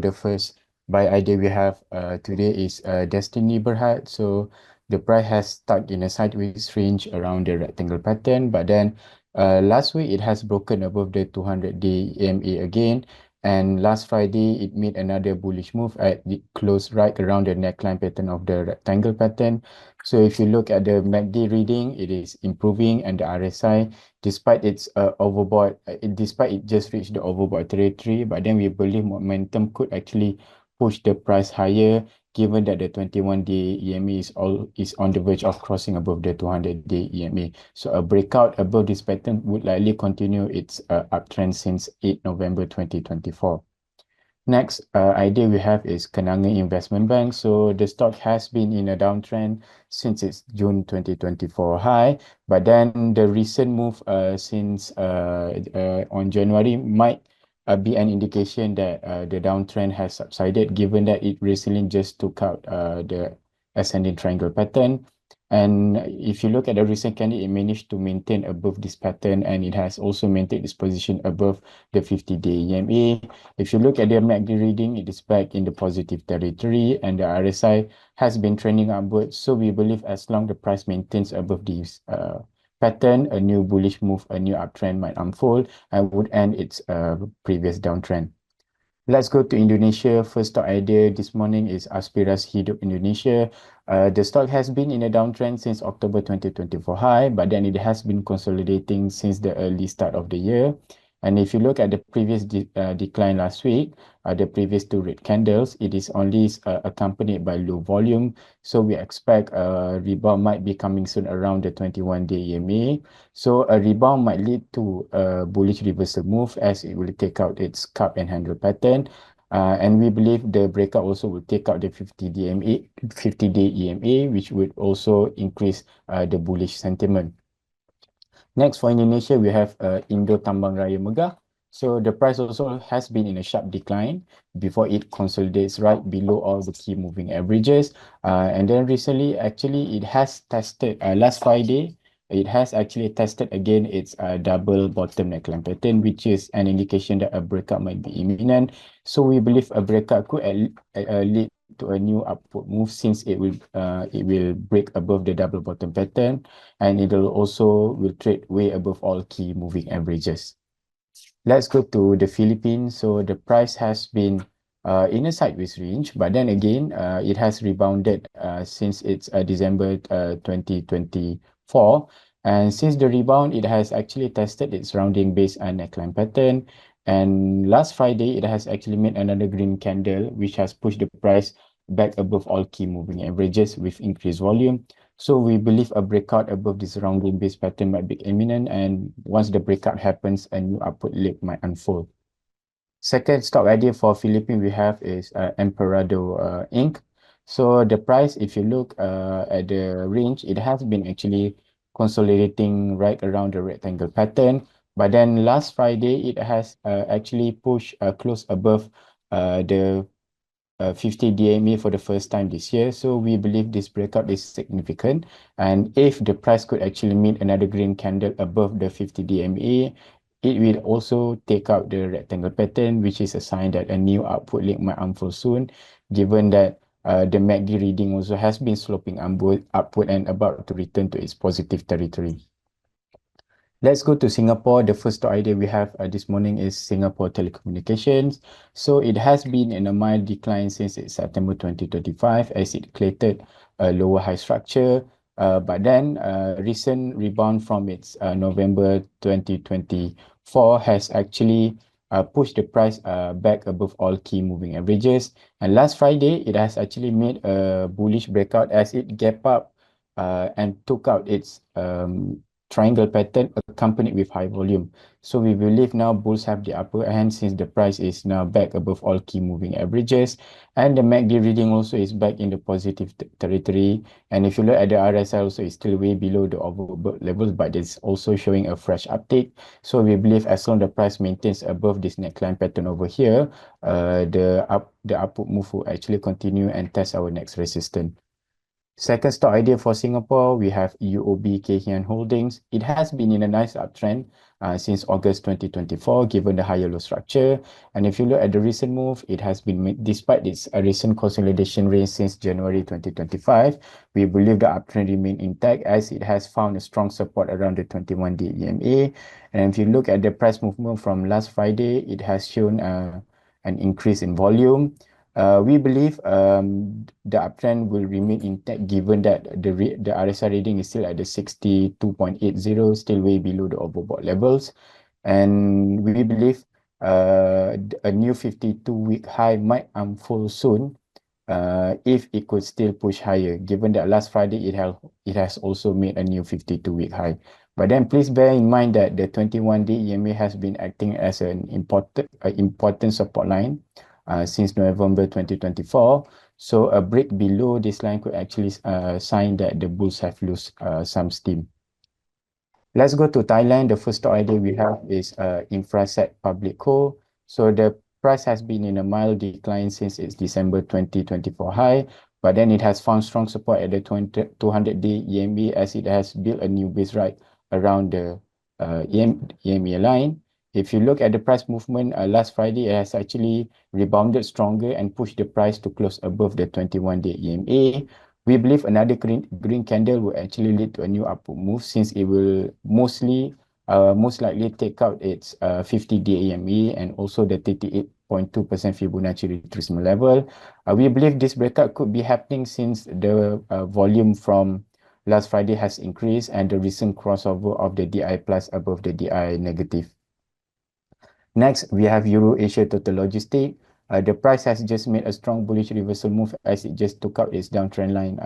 the first buy idea we have today is Destiny Berhad. So the price has stuck in a sideways range around the rectangle pattern, but then last week it has broken above the 200-day EMA again. And last Friday, it made another bullish move at the close right around the neckline pattern of the rectangle pattern. So if you look at the MACD reading, it is improving, and the RSI, despite its overbought, despite it just reached the overbought territory, but then we believe momentum could actually push the price higher, given that the 21-day EMA is on the verge of crossing above the 200-day EMA. So a breakout above this pattern would likely continue its uptrend since 8 November 2024. Next idea we have is Kenanga Investment Bank. So the stock has been in a downtrend since its June 2024 high, but then the recent move since on January might be an indication that the downtrend has subsided, given that it recently just took out the ascending triangle pattern. And if you look at the recent candle, it managed to maintain above this pattern, and it has also maintained its position above the 50-day EMA. If you look at the MACD reading, it is back in the positive territory, and the RSI has been trending upwards. So we believe as long the price maintains above this pattern, a new bullish move, a new uptrend might unfold and would end its previous downtrend. Let's go to Indonesia. First stock idea this morning is Aspirasi Hidup Indonesia. The stock has been in a downtrend since October 2024 high, but then it has been consolidating since the early start of the year. And if you look at the previous decline last week, the previous two red candles, it is only accompanied by low volume. So we expect a rebound might be coming soon around the 21-day EMA. So a rebound might lead to a bullish reversal move as it will take out its cup and handle pattern. And we believe the breakout also will take out the 50-day EMA, which would also increase the bullish sentiment. Next, for Indonesia, we have Indo Tambang Raya Megah. So the price also has been in a sharp decline before it consolidates right below all the key moving averages. And then recently, actually, it has tested last Friday. It has actually tested again its double bottom neckline pattern, which is an indication that a breakout might be imminent. So we believe a breakout could lead to a new upward move, since it will break above the double bottom pattern, and it will trade way above all key moving averages. Let's go to the Philippines. So the price has been in a sideways range, but then again, it has rebounded since its December 2024. And since the rebound, it has actually tested its rounding base and neckline pattern. And last Friday, it has actually made another green candle, which has pushed the price back above all key moving averages with increased volume. So we believe a breakout above this rounding base pattern might be imminent, and once the breakout happens, a new upward leg might unfold. Second stock idea for Philippines we have is Emperador Inc. So the price, if you look at the range, it has been actually consolidating right around the rectangle pattern. But then last Friday, it has actually pushed close above the 50 DMA for the first time this year. So we believe this breakout is significant. And if the price could actually meet another green candle above the 50 DMA, it will also take out the rectangle pattern, which is a sign that a new upward leg might unfold soon, given that the MACD reading also has been sloping upward and about to return to its positive territory. Let's go to Singapore. The first idea we have this morning is Singapore Telecommunications. So it has been in a mild decline since September 2025 as it created a lower high structure. But then recent rebound from its November 2024 has actually pushed the price back above all key moving averages. And last Friday, it has actually made a bullish breakout as it gap up and took out its triangle pattern accompanied with high volume. So we believe now bulls have the upper hand since the price is now back above all key moving averages, and the MACD reading also is back in the positive territory. And if you look at the RSI also, is still way below the overbought levels, but it's also showing a fresh uptick. So we believe as long the price maintains above this neckline pattern over here, the upward move will actually continue and test our next resistance. Second stock idea for Singapore, we have UOB Kay Hian Holdings. It has been in a nice uptrend since August 2024, given the higher low structure. And if you look at the recent move, it has been made, despite its recent consolidation range since January 2025, we believe the uptrend remain intact as it has found a strong support around the 21-day EMA. And if you look at the price movement from last Friday, it has shown an increase in volume. We believe the uptrend will remain intact given that the RSI reading is still at the 62.80, still way below the overbought levels. And we believe a new 52-week high might unfold soon if it could still push higher, given that last Friday it has also made a new 52-week high. But then please bear in mind that the 21-day EMA has been acting as an important support line since November 2024. So a break below this line could actually sign that the bulls have lost some steam. Let's go to Thailand. The first stock idea we have is Infraset Public Co. So the price has been in a mild decline since its December 2024 high, but then it has found strong support at the 200-day EMA as it has built a new base right around the EMA line. If you look at the price movement last Friday, it has actually rebounded stronger and pushed the price to close above the 21-day EMA. We believe another green candle will actually lead to a new upward move since it will most likely take out its 50-day EMA and also the 38.2% Fibonacci retracement level. We believe this breakout could be happening since the volume from last Friday has increased and the recent crossover of the DI plus above the DI negative. Next, we have Euro Asia Total Logistics. The price has just made a strong bullish reversal move as it just took out its downtrend line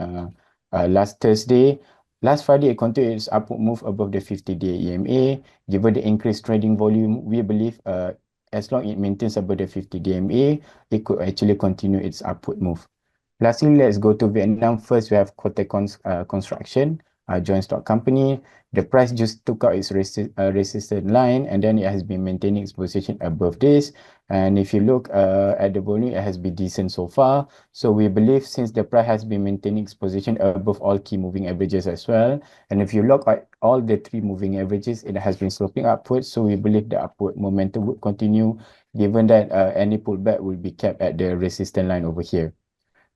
last Thursday. Last Friday, it continued its upward move above the 50-day EMA. Given the increased trading volume, we believe as long as it maintains above the 50-day EMA, it could actually continue its upward move. Lastly, let's go to Vietnam. First, we have Kote Construction, a joint stock company. The price just took out its resistance line and then it has been maintaining its position above this. And if you look at the volume, it has been decent so far. So we believe since the price has been maintaining its position above all key moving averages as well. And if you look at all the three moving averages, it has been sloping upwards. So we believe the upward momentum would continue given that any pullback will be kept at the resistance line over here.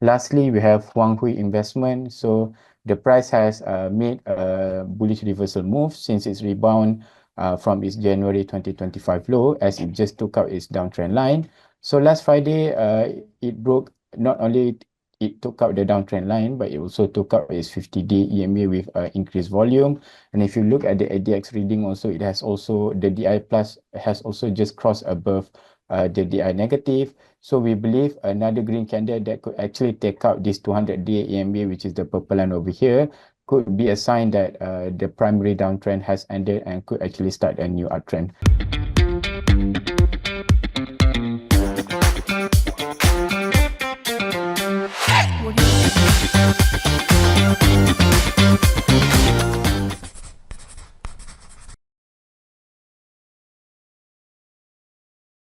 Lastly, we have Huang Hui Investment. So the price has made a bullish reversal move since its rebound from its January 2025 low as it just took out its downtrend line. So last Friday, it broke, not only it took out the downtrend line, but it also took out its 50-day EMA with increased volume. And if you look at the ADX reading also, it has also, the DI plus has also just crossed above the DI negative. So we believe another green candle that could actually take out this 200-day EMA, which is the purple line over here, could be a sign that the primary downtrend has ended and could actually start a new uptrend.